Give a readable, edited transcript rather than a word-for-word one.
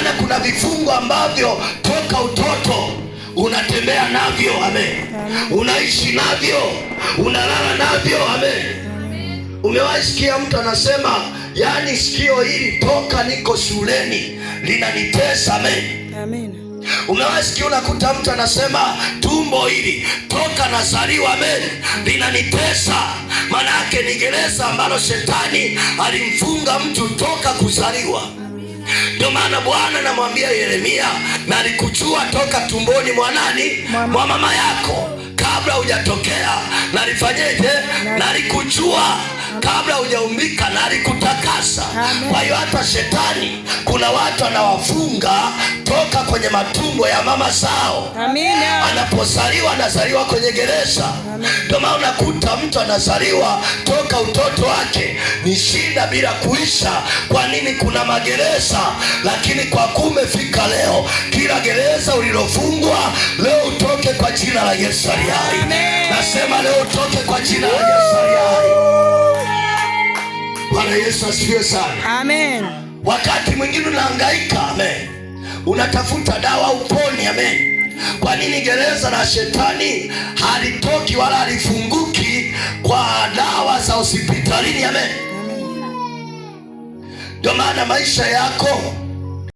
maana kuna vifungo ambavyo toka utoto unatembea navyo, amen. Unaishi navyo, unalala navyo, amen. Umewahi sikia mtu anasema, yani sikio hili toka niko shuleni linanitesa, amen. Amen. Umewahi sikia unakuta mtu anasema, tumbo hili toka nazaliwa, amen, linanitesa. Maana yake ni gereza ambalo shetani alimfunga mtu toka kuzaliwa. Ndio maana Bwana anamwambia Yeremia, nalikujua toka tumboni mwa nani? Mwa mama yako, kabla hujatokea. Nalifanyeje? Nalikujua kabla hujaumbika, nalikutakasa. Kwa hiyo hata shetani kuna watu anawafunga toka kwenye matumbo ya mama zao. Amina. Anapozaliwa anazaliwa kwenye gereza. Ndio maana unakuta mtu anazaliwa toka utoto wake ni shida bila kuisha. Kwa nini? Kuna magereza. Lakini kwa kumefika leo, kila gereza ulilofungwa leo utoke kwa jina la Yesu aliye hai. Nasema leo utoke kwa jina la Yesu aliye hai. Bwana Yesu asifiwe sana. Amen. Wakati mwingine unahangaika, amen, unatafuta dawa uponi, amen. Kwa nini? Gereza la shetani halitoki wala halifunguki kwa dawa za hospitalini, amen. Ndio maana maisha yako